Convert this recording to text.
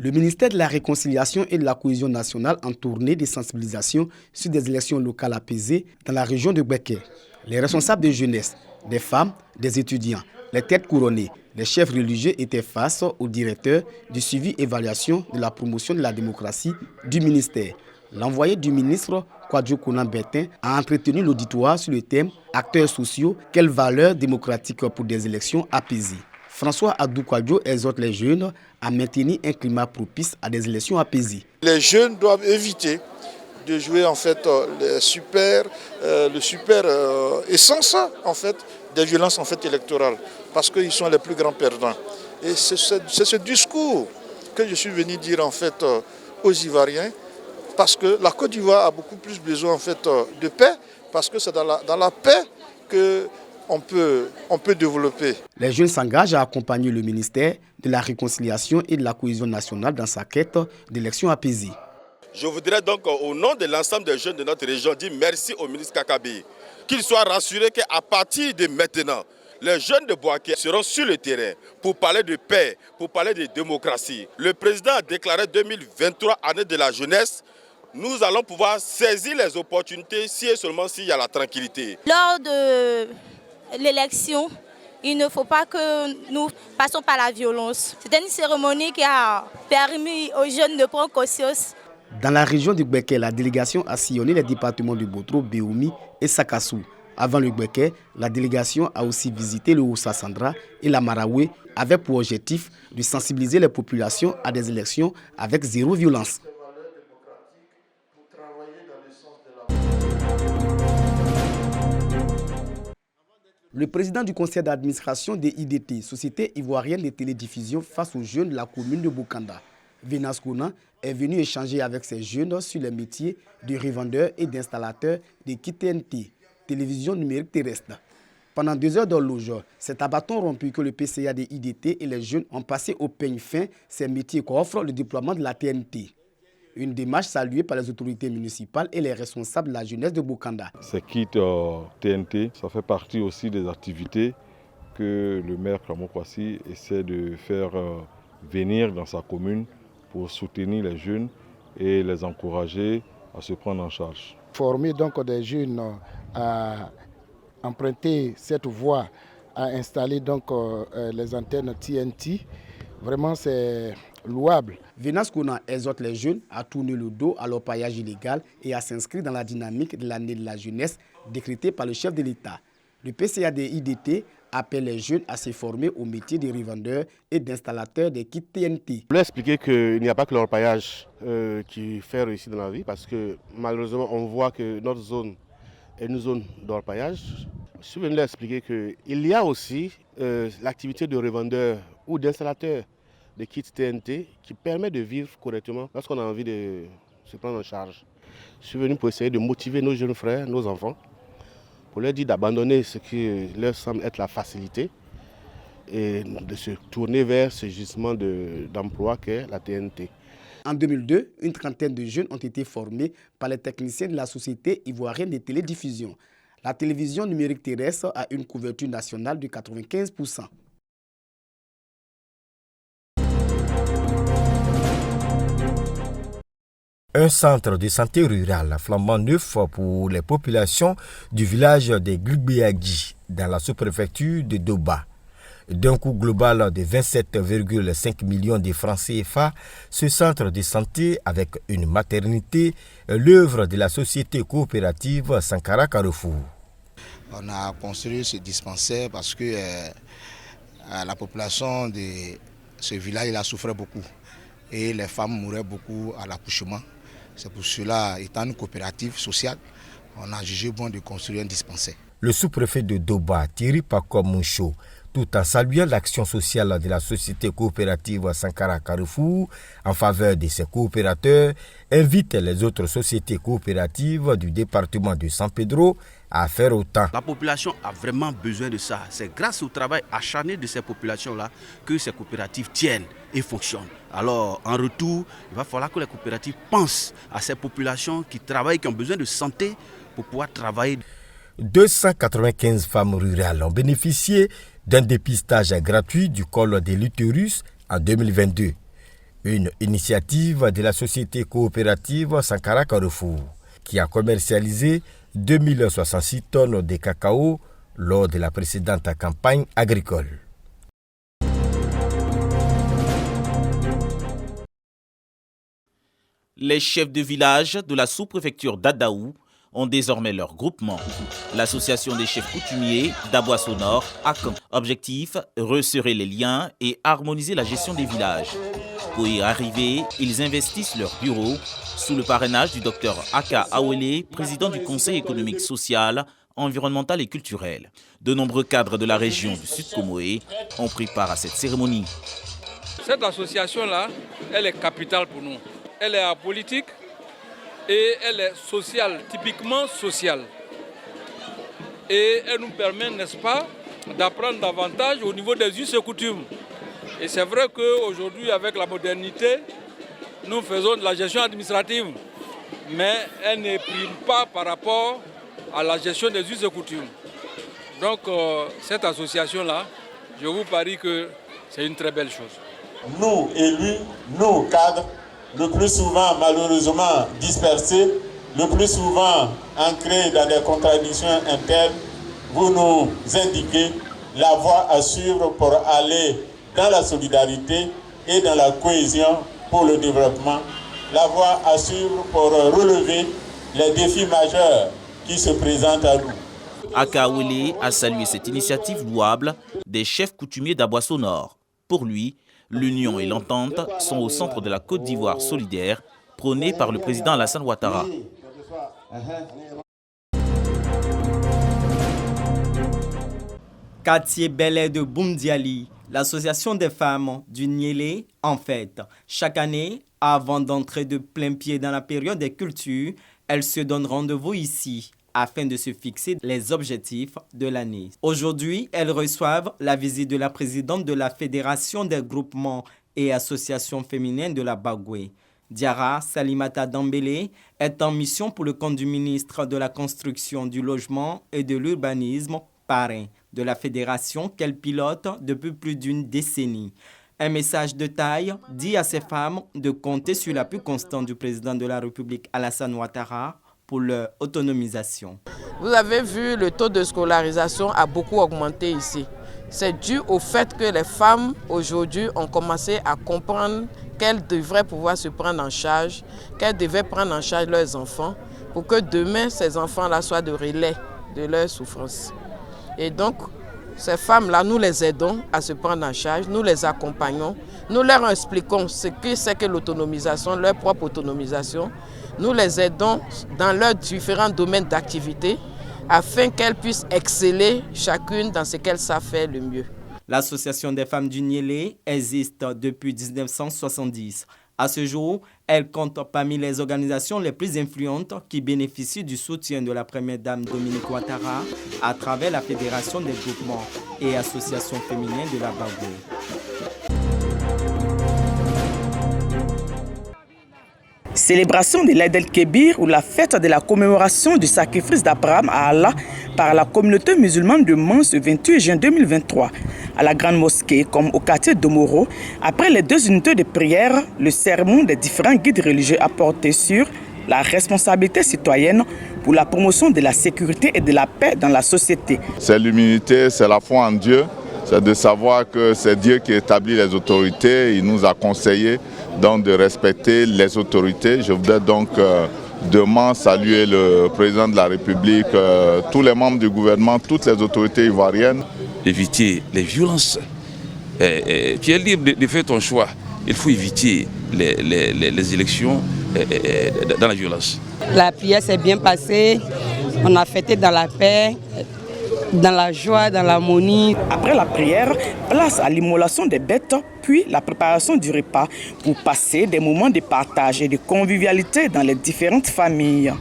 Le ministère de la Réconciliation et de la Cohésion nationale en tournée de sensibilisation sur des élections locales apaisées dans la région de Gbeke. Les responsables de jeunesse, des femmes, des étudiants, les têtes couronnées, les chefs religieux étaient face au directeur du suivi et évaluation de la promotion de la démocratie du ministère. L'envoyé du ministre, Kwadjo Konan Bertin, a entretenu l'auditoire sur le thème « Acteurs sociaux, quelles valeurs démocratiques pour des élections apaisées ». François Adou Kwadjo exhorte les jeunes à maintenir un climat propice à des élections apaisées. Les jeunes doivent éviter de jouer en fait le super essence en fait des violences en fait électorales parce qu'ils sont les plus grands perdants. Et c'est ce discours que je suis venu dire en fait aux Ivoiriens parce que la Côte d'Ivoire a beaucoup plus besoin en fait de paix parce que c'est dans la paix que on peut développer. Les jeunes s'engagent à accompagner le ministère de la Réconciliation et de la Cohésion nationale dans sa quête d'élections apaisées. Je voudrais donc, au nom de l'ensemble des jeunes de notre région, dire merci au ministre Kakabi. Qu'il soit rassuré qu'à partir de maintenant, les jeunes de Bouaké seront sur le terrain pour parler de paix, pour parler de démocratie. Le président a déclaré 2023 année de la jeunesse. Nous allons pouvoir saisir les opportunités si et seulement s'il y a la tranquillité. Lors de l'élection, il ne faut pas que nous passions par la violence. C'est une cérémonie qui a permis aux jeunes de prendre conscience. Dans la région du Gbeke, la délégation a sillonné les départements de Botro, Béoumi et Sakassou. Avant le Gbeke, la délégation a aussi visité le Oussa-Sandra et la Maraoué avec pour objectif de sensibiliser les populations à des élections avec zéro violence. Le président du conseil d'administration des IDT, Société ivoirienne de télédiffusion face aux jeunes de la commune de Bokanda, Vénas Konan, est venu échanger avec ces jeunes sur les métiers de revendeurs et d'installateurs de kits TNT, télévision numérique terrestre. Pendant 2 heures d'horloge, c'est à bâton rompu que le PCA des IDT et les jeunes ont passé au peigne fin ces métiers qu'offre le déploiement de la TNT. Une démarche saluée par les autorités municipales et les responsables de la jeunesse de Bokanda. Ces kits TNT, ça fait partie aussi des activités que le maire Kamo Kwasi essaie de faire venir dans sa commune pour soutenir les jeunes et les encourager à se prendre en charge. Former donc des jeunes à emprunter cette voie, à installer donc les antennes TNT, vraiment c'est louable. Vénas Konan exhorte les jeunes à tourner le dos à l'orpaillage illégal et à s'inscrire dans la dynamique de l'année de la jeunesse décrétée par le chef de l'État. Le PCA des IDT appelle les jeunes à se former au métier de revendeurs et d'installateurs des kits TNT. Je voulais expliquer qu'il n'y a pas que l'orpaillage qui fait réussir dans la vie parce que malheureusement on voit que notre zone est une zone d'orpaillage. Je suis venu leur expliquer qu'il y a aussi l'activité de revendeur ou d'installateur des kits TNT qui permet de vivre correctement lorsqu'on a envie de se prendre en charge. Je suis venu pour essayer de motiver nos jeunes frères, nos enfants, pour leur dire d'abandonner ce qui leur semble être la facilité et de se tourner vers ce gisement d'emploi qu'est la TNT. En 2002, une trentaine de jeunes ont été formés par les techniciens de la Société ivoirienne de télédiffusion. La télévision numérique terrestre a une couverture nationale de 95%. Un centre de santé rural flambant neuf pour les populations du village de Glubéagi dans la sous-préfecture de Doba. D'un coût global de 27,5 millions de francs CFA, ce centre de santé avec une maternité est l'œuvre de la société coopérative Sankara Carrefour. On a construit ce dispensaire parce que la population de ce village a souffert beaucoup et les femmes mouraient beaucoup à l'accouchement. C'est pour cela, étant une coopérative sociale, on a jugé bon de construire un dispensaire. Le sous-préfet de Doba, Thierry Pakom-Moucho, tout en saluant l'action sociale de la société coopérative Sankara Carrefour en faveur de ses coopérateurs, invite les autres sociétés coopératives du département de San Pedro à faire autant. La population a vraiment besoin de ça. C'est grâce au travail acharné de ces populations-là que ces coopératives tiennent et fonctionnent. Alors, en retour, il va falloir que les coopératives pensent à ces populations qui travaillent, qui ont besoin de santé pour pouvoir travailler. 295 femmes rurales ont bénéficié d'un dépistage gratuit du col de l'utérus en 2022. Une initiative de la société coopérative Sankara Carrefour qui a commercialisé 2066 tonnes de cacao lors de la précédente campagne agricole. Les chefs de village de la sous-préfecture d'Adaou ont désormais leur groupement, l'association des chefs coutumiers d'Aboisseau Nord, ACAN. Objectif, resserrer les liens et harmoniser la gestion des villages. Pour y arriver, ils investissent leur bureau sous le parrainage du Dr Aka Awele, président du Conseil économique, social, environnemental et culturel. De nombreux cadres de la région du Sud Comoé ont pris part à cette cérémonie. Cette association-là, elle est capitale pour nous. Elle est apolitique et elle est sociale, typiquement sociale. Et elle nous permet, n'est-ce pas, d'apprendre davantage au niveau des us et coutumes. Et c'est vrai qu'aujourd'hui, avec la modernité, nous faisons de la gestion administrative, mais elle ne prime pas par rapport à la gestion des us et coutumes. Donc cette association-là, je vous parie que c'est une très belle chose. Nous, élus, nous, cadres, le plus souvent malheureusement dispersés, le plus souvent ancrés dans des contradictions internes, vous nous indiquez la voie à suivre pour aller dans la solidarité et dans la cohésion pour le développement, la voie à suivre pour relever les défis majeurs qui se présentent à nous. Aka Awele a salué cette initiative louable des chefs coutumiers d'Aboisseau Nord. Pour lui, l'union et l'entente sont au centre de la Côte d'Ivoire solidaire prônée par le président Alassane Ouattara. Quartier Bel Air de Boumdiali, l'association des femmes du Niélé en fête. Chaque année, avant d'entrer de plein pied dans la période des cultures, elles se donnent rendez-vous ici afin de se fixer les objectifs de l'année. Aujourd'hui, elles reçoivent la visite de la présidente de la Fédération des groupements et associations féminines de la Bagoué. Diara Salimata Dambélé est en mission pour le compte du ministre de la Construction, du Logement et de l'Urbanisme, parrain de la fédération qu'elle pilote depuis plus d'une décennie. Un message de taille dit à ces femmes de compter sur l'appui constant du président de la République Alassane Ouattara pour leur autonomisation. Vous avez vu, le taux de scolarisation a beaucoup augmenté ici. C'est dû au fait que les femmes aujourd'hui ont commencé à comprendre qu'elles devraient pouvoir se prendre en charge, qu'elles devaient prendre en charge leurs enfants pour que demain ces enfants-là soient de relais de leurs souffrances. Et donc, ces femmes-là, nous les aidons à se prendre en charge, nous les accompagnons, nous leur expliquons ce que c'est que l'autonomisation, leur propre autonomisation. Nous les aidons dans leurs différents domaines d'activité afin qu'elles puissent exceller chacune dans ce qu'elles savent faire le mieux. L'association des femmes du Niélé existe depuis 1970. À ce jour, elle compte parmi les organisations les plus influentes qui bénéficient du soutien de la première dame Dominique Ouattara à travers la Fédération des groupements et associations féminines de la Bagoué. Célébration de l'Aïd el-Kébir ou la fête de la commémoration du sacrifice d'Abraham à Allah par la communauté musulmane de Mans le 28 juin 2023. À la grande mosquée comme au quartier d'Omoro, après les 2 unités de prière, le sermon des différents guides religieux a porté sur la responsabilité citoyenne pour la promotion de la sécurité et de la paix dans la société. C'est l'humilité, c'est la foi en Dieu, c'est de savoir que c'est Dieu qui établit les autorités. Il nous a conseillé donc de respecter les autorités. Je voudrais donc demain saluer le président de la République, tous les membres du gouvernement, toutes les autorités ivoiriennes. Éviter les violences. Tu es libre de faire ton choix. Il faut éviter les élections dans la violence. La prière s'est bien passée. On a fêté dans la paix, dans la joie, dans l'harmonie. Après la prière, place à l'immolation des bêtes, puis la préparation du repas pour passer des moments de partage et de convivialité dans les différentes familles.